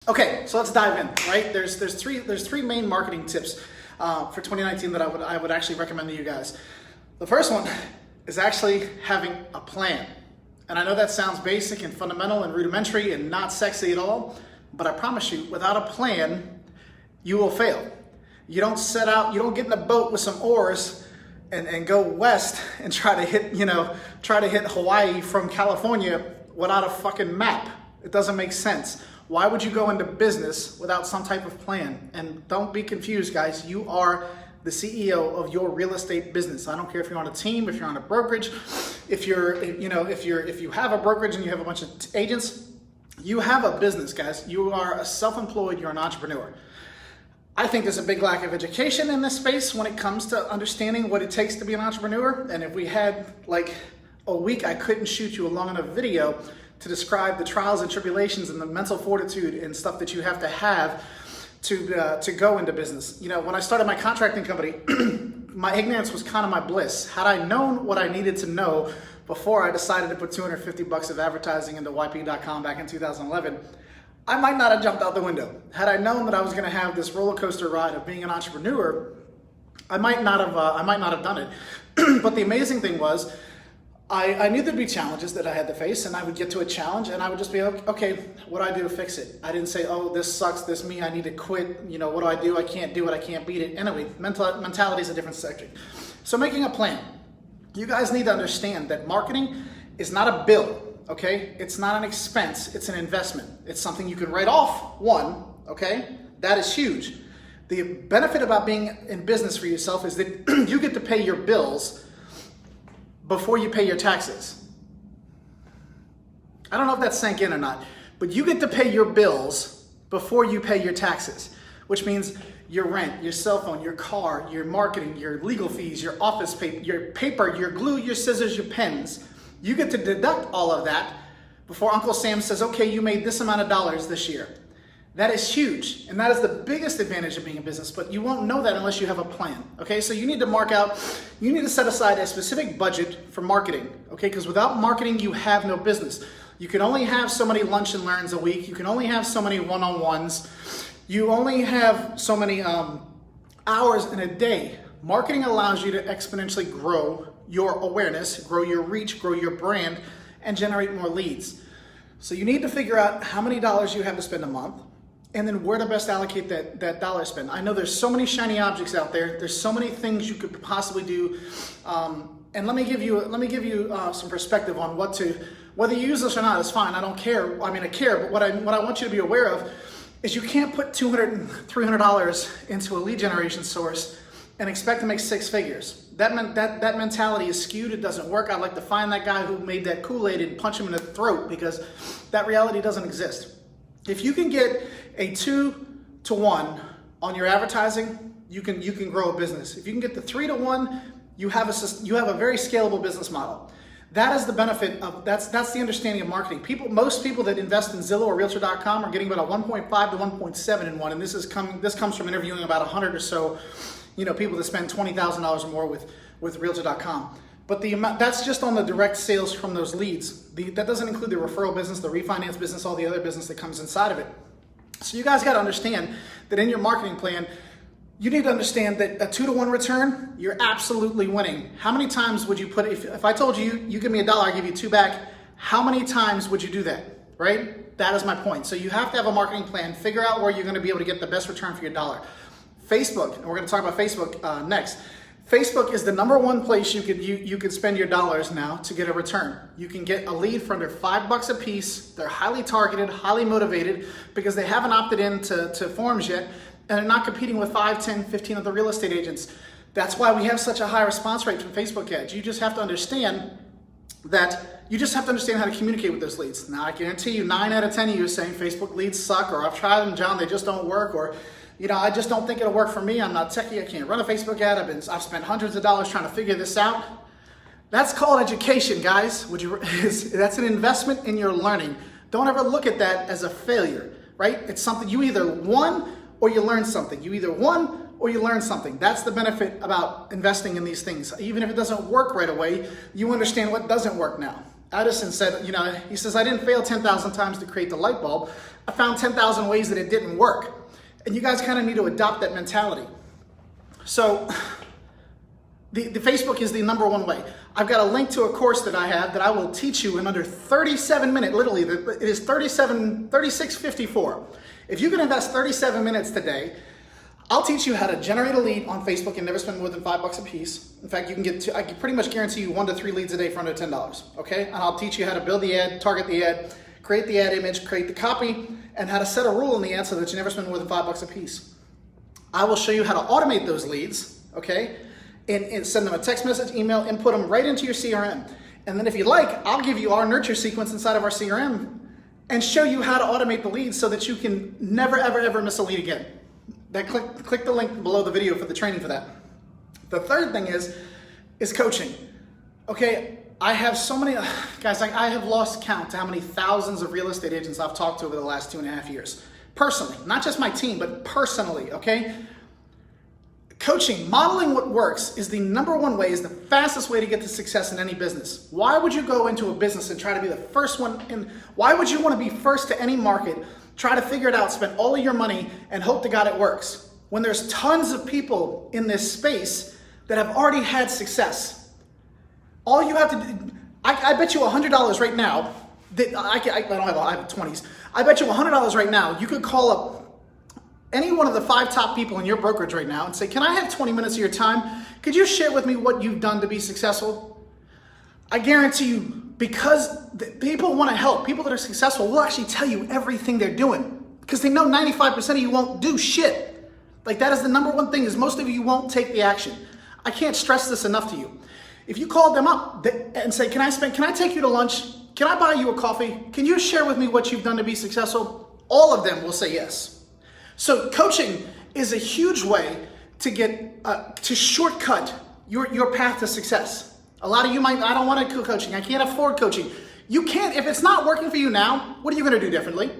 Okay, so let's dive in, right? There's three main marketing tips for 2019 that I would actually recommend to you guys. The first one is actually having a plan. And I know that sounds basic and fundamental and rudimentary and not sexy at all, but I promise you, without a plan, you will fail. You don't set out, you don't get in a boat with some oars and go west and try to hit Hawaii from California without a fucking map. It doesn't make sense. Why would you go into business without some type of plan? And don't be confused, guys. You are the CEO of your real estate business. I don't care if you're on a team, if you're on a brokerage, if you have a brokerage and you have a bunch of agents, you have a business, guys. You are a self-employed, you're an entrepreneur. I think there's a big lack of education in this space when it comes to understanding what it takes to be an entrepreneur. And if we had like a week, I couldn't shoot you a long enough video to describe the trials and tribulations and the mental fortitude and stuff that you have to go into business. You know, when I started my contracting company, my ignorance was kind of my bliss. Had I known what I needed to know before I decided to put $250 of advertising into YP.com back in 2011, I might not have jumped out the window. Had I known that I was going to have this roller coaster ride of being an entrepreneur, I might not have done it. But the amazing thing was, I knew there'd be challenges that I had to face, and I would get to a challenge and I would just be, okay, what do I do to fix it? I didn't say, oh, this sucks, this me, I need to quit. You know, what do? I can't do it, I can't beat it. Anyway, mentality is a different subject. So making a plan. You guys need to understand that marketing is not a bill, okay? It's not an expense, it's an investment. It's something you can write off, one, okay? That is huge. The benefit about being in business for yourself is that you get to pay your bills before you pay your taxes. I don't know if that sank in or not, but you get to pay your bills before you pay your taxes, which means your rent, your cell phone, your car, your marketing, your legal fees, your office paper, your glue, your scissors, your pens. You get to deduct all of that before Uncle Sam says, okay, you made this amount of dollars this year. That is huge, and that is the biggest advantage of being in business, but you won't know that unless you have a plan, okay? So you need to set aside a specific budget for marketing, okay? Because without marketing, you have no business. You can only have so many lunch and learns a week. You can only have so many one-on-ones. You only have so many hours in a day. Marketing allows you to exponentially grow your awareness, grow your reach, grow your brand, and generate more leads. So you need to figure out how many dollars you have to spend a month, and then where to best allocate that dollar spend. I know there's so many shiny objects out there. There's so many things you could possibly do. And let me give you some perspective on whether you use this or not is fine. I don't care. I mean, I care, but what I want you to be aware of is you can't put $200 and $300 into a lead generation source and expect to make six figures. That mentality is skewed. It doesn't work. I'd like to find that guy who made that Kool-Aid and punch him in the throat, because that reality doesn't exist. If you can get a 2-to-1 on your advertising, you can grow a business. If you can get the 3-to-1, you have a very scalable business model. That is the benefit of that's the understanding of marketing. Most people that invest in Zillow or Realtor.com are getting about a 1.5 to 1.7 in one, and this comes from interviewing about 100 or so, people that spend $20,000 or more with Realtor.com. But that's just on the direct sales from those leads. That doesn't include the referral business, the refinance business, all the other business that comes inside of it. So you guys got to understand that in your marketing plan, you need to understand that a 2-to-1 return, you're absolutely winning. How many times would you put, if I told you, you give me $1, I give you 2 back, how many times would you do that, right? That is my point. So you have to have a marketing plan, figure out where you're going to be able to get the best return for your dollar. Facebook, and we're going to talk about Facebook next. Facebook is the #1 place you could spend your dollars now to get a return. You can get a lead for under $5 a piece. They're highly targeted, highly motivated, because they haven't opted in to forums yet, and they're not competing with 5, 10, 15 other real estate agents. That's why we have such a high response rate from Facebook ads. You just have to understand how to communicate with those leads. Now, I guarantee you 9 out of 10 of you are saying Facebook leads suck, or I've tried them, John, they just don't work, or I just don't think it'll work for me. I'm not techie. I can't run a Facebook ad. I've spent hundreds of dollars trying to figure this out. That's called education, guys. That's an investment in your learning. Don't ever look at that as a failure, right? It's something you either won or you learned something. You either won or you learn something. That's the benefit about investing in these things. Even if it doesn't work right away, you understand what doesn't work now. Edison said, he says, I didn't fail 10,000 times to create the light bulb. I found 10,000 ways that it didn't work. And you guys kind of need to adopt that mentality. So the Facebook is the number one way. I've got a link to a course that I have that I will teach you in under 37 minutes. Literally, it is 36:54. If you can invest 37 minutes today, I'll teach you how to generate a lead on Facebook and never spend more than $5 a piece. In fact, I can pretty much guarantee you 1 to 3 leads a day for under $10, okay? And I'll teach you how to build the ad, target the ad, create the ad image, create the copy, and how to set a rule in the ad so that you never spend more than $5 a piece. I will show you how to automate those leads, okay? And send them a text message, email, input them right into your CRM. And then if you like, I'll give you our nurture sequence inside of our CRM and show you how to automate the leads so that you can never, ever, ever miss a lead again. Click the link below the video for the training for that. The third thing is coaching. Okay, I have so many, guys, I have lost count to how many thousands of real estate agents I've talked to over the last 2.5 years. Personally, not just my team, but personally, okay? Coaching, modeling what works is the number one way, is the fastest way to get to success in any business. Why would you go into a business and try to be the first one in? Why would you want to be first to any market, try to figure it out, spend all of your money and hope to God it works, when there's tons of people in this space that have already had success? All you have to do, I bet you $100 right now, that I have 20s. I bet you $100 right now, you could call up any one of the 5 top people in your brokerage right now and say, can I have 20 minutes of your time? Could you share with me what you've done to be successful? I guarantee you, because people want to help, people that are successful will actually tell you everything they're doing because they know 95% of you won't do shit. Like, that is the number one thing, is most of you won't take the action. I can't stress this enough to you. If you called them up and say, can I take you to lunch? Can I buy you a coffee? Can you share with me what you've done to be successful? All of them will say yes. So coaching is a huge way to get to shortcut your path to success. A lot of you might, I don't want to do coaching. I can't afford coaching. You can't, if it's not working for you now, what are you going to do differently?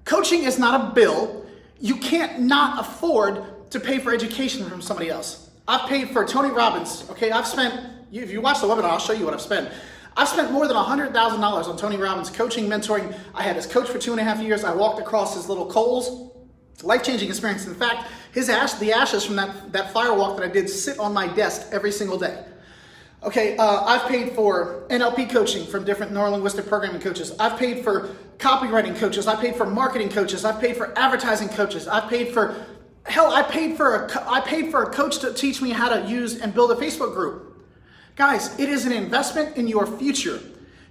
Coaching is not a bill. You can't not afford to pay for education from somebody else. I've paid for Tony Robbins. Okay, if you watch the webinar, I'll show you what I've spent. I've spent more than $100,000 on Tony Robbins coaching, mentoring. I had his coach for 2.5 years. I walked across his little coals. Life-changing experience. In fact, the ashes from that fire walk that I did sit on my desk every single day. Okay, I've paid for NLP coaching from different neurolinguistic programming coaches. I've paid for copywriting coaches. I paid for marketing coaches. I've paid for advertising coaches. I paid for a coach to teach me how to use and build a Facebook group. Guys, it is an investment in your future.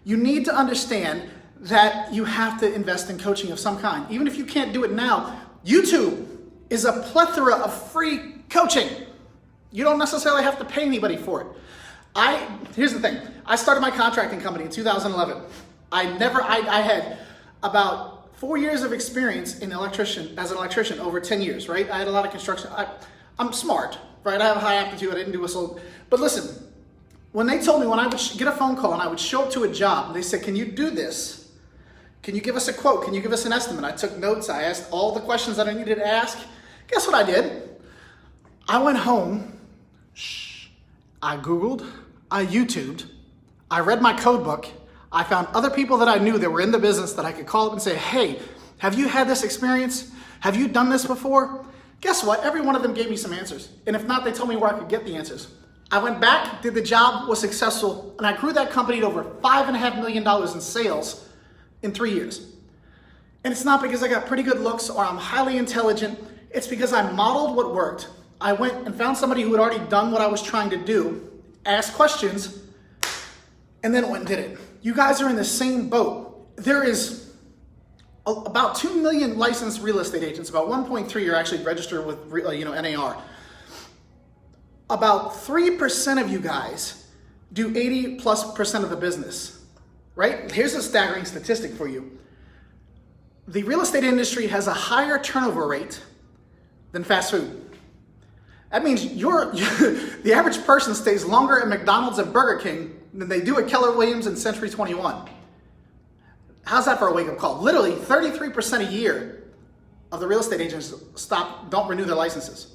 You need to understand that you have to invest in coaching of some kind. Even if you can't do it now, YouTube is a plethora of free coaching. You don't necessarily have to pay anybody for it. Here's the thing. I started my contracting company in 2011. I had about 4 years of experience as an electrician over 10 years, right? I had a lot of construction. I'm smart, right? I have high aptitude. I didn't do but listen, when they told me, when I would get a phone call and I would show up to a job, they said, can you do this? Can you give us a quote? Can you give us an estimate? I took notes. I asked all the questions that I needed to ask. Guess what I did? I went home. I Googled. I YouTubed. I read my code book. I found other people that I knew that were in the business that I could call up and say, hey, have you had this experience? Have you done this before? Guess what? Every one of them gave me some answers. And if not, they told me where I could get the answers. I went back, did the job, was successful, and I grew that company to over $5.5 million in sales in 3 years. And it's not because I got pretty good looks or I'm highly intelligent. It's because I modeled what worked. I went and found somebody who had already done what I was trying to do, asked questions, and then went and did it. You guys are in the same boat. There is about 2 million licensed real estate agents. About 1.3 are actually registered with NAR. About 3% of you guys do 80+% of the business. Right? Here's a staggering statistic for you. The real estate industry has a higher turnover rate than fast food. That means the average person stays longer at McDonald's and Burger King than they do at Keller Williams and Century 21. How's that for a wake-up call? Literally 33% a year of the real estate agents don't renew their licenses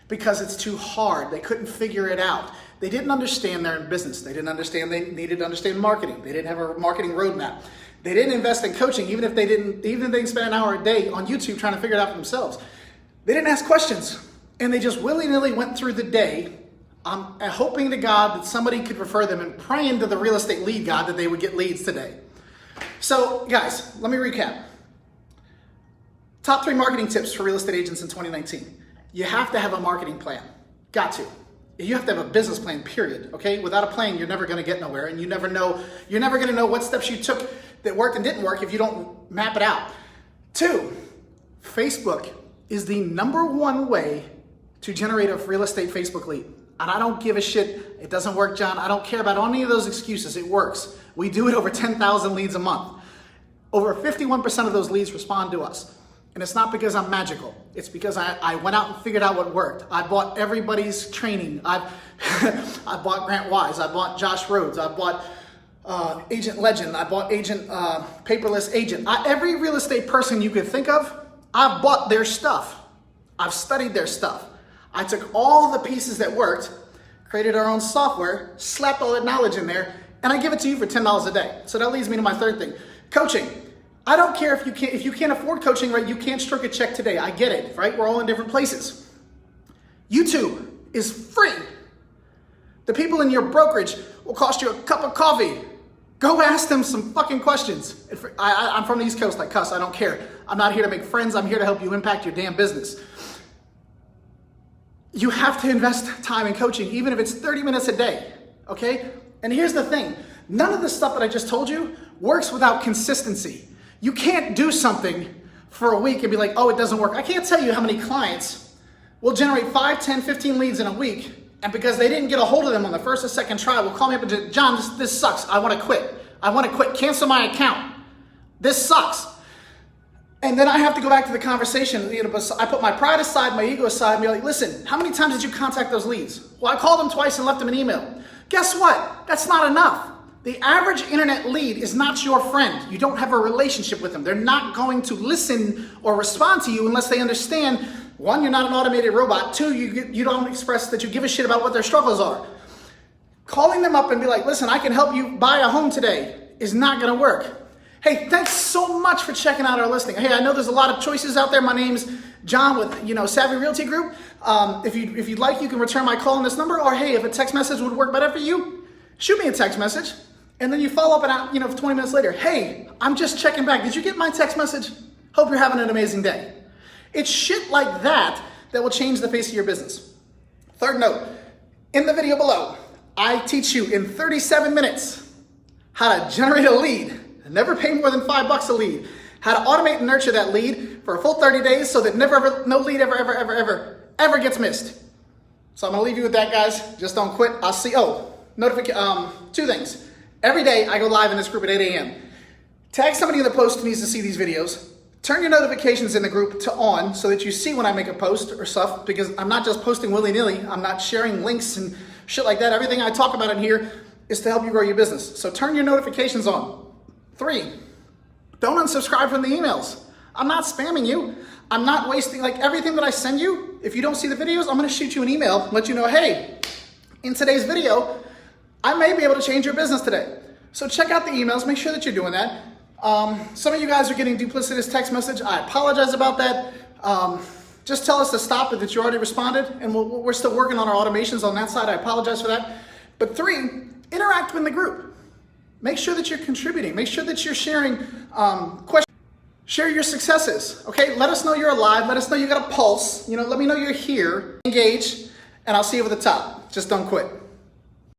because it's too hard. They couldn't figure it out. They didn't understand their business. They didn't understand they needed to understand marketing. They didn't have a marketing roadmap. They didn't invest in coaching, even if they didn't spend an hour a day on YouTube trying to figure it out for themselves. They didn't ask questions, and they just willy-nilly went through the day, hoping to God that somebody could refer them and praying to the real estate lead God that they would get leads today. So guys, let me recap. Top 3 marketing tips for real estate agents in 2019. You have to have a marketing plan. Got to. You have to have a business plan, period. Okay? Without a plan, you're never going to get nowhere, and you're never going to know what steps you took that worked and didn't work if you don't map it out. 2, Facebook is the #1 way to generate a real estate Facebook lead. And I don't give a shit. It doesn't work, John. I don't care about any of those excuses. It works. We do it over 10,000 leads a month. Over 51% of those leads respond to us. And it's not because I'm magical. It's because I went out and figured out what worked. I bought everybody's training. I bought Grant Wise. I bought Josh Rhodes. I bought Agent Legend. I bought Paperless Agent. Every real estate person you could think of, I've bought their stuff. I've studied their stuff. I took all the pieces that worked, created our own software, slapped all that knowledge in there, and I give it to you for $10 a day. So that leads me to my 3rd thing. Coaching. I don't care if you can't afford coaching, right? You can't stroke a check today. I get it, right? We're all in different places. YouTube is free. The people in your brokerage will cost you a cup of coffee. Go ask them some fucking questions. I'm from the East Coast, like cuss, I don't care. I'm not here to make friends. I'm here to help you impact your damn business. You have to invest time in coaching, even if it's 30 minutes a day, okay? And here's the thing. None of the stuff that I just told you works without consistency. You can't do something for a week and be like, oh, it doesn't work. I can't tell you how many clients will generate 5, 10, 15 leads in a week, and because they didn't get a hold of them on the first or second try, will call me up and say, John, this sucks. I want to quit. I want to quit. Cancel my account. This sucks. And then I have to go back to the conversation. I put my pride aside, my ego aside, and be like, listen, how many times did you contact those leads? Well, I called them twice and left them an email. Guess what? That's not enough. The average internet lead is not your friend. You don't have a relationship with them. They're not going to listen or respond to you unless they understand, 1, you're not an automated robot. 2, you don't express that you give a shit about what their struggles are. Calling them up and be like, listen, I can help you buy a home today is not going to work. Hey, thanks so much for checking out our listing. Hey, I know there's a lot of choices out there. My name's John with Savvy Realty Group. If you'd like, you can return my call on this number. Or hey, if a text message would work better for you, shoot me a text message. And then you follow up and 20 minutes later, hey, I'm just checking back. Did you get my text message? Hope you're having an amazing day. It's shit like that that will change the face of your business. 3rd note, in the video below, I teach you in 37 minutes how to generate a lead and never pay more than $5 a lead, how to automate and nurture that lead for a full 30 days so that no lead ever gets missed. So I'm gonna leave you with that, guys. Just don't quit. I'll see. 2 things. Every day I go live in this group at 8 a.m. Tag somebody in the post who needs to see these videos. Turn your notifications in the group to on so that you see when I make a post or stuff, because I'm not just posting willy-nilly. I'm not sharing links and shit like that. Everything I talk about in here is to help you grow your business. So turn your notifications on. 3, don't unsubscribe from the emails. I'm not spamming you. I'm not wasting, everything that I send you. If you don't see the videos, I'm gonna shoot you an email and let you know, hey, in today's video, I may be able to change your business today. So check out the emails, make sure that you're doing that. Some of you guys are getting duplicitous text message. I apologize about that. Just tell us to stop it, that you already responded, and we're still working on our automations on that side. I apologize for that. But 3, interact with the group. Make sure that you're contributing. Make sure that you're sharing questions. Share your successes, okay? Let us know you're alive. Let us know you got a pulse. Let me know you're here. Engage, and I'll see you over the top. Just don't quit.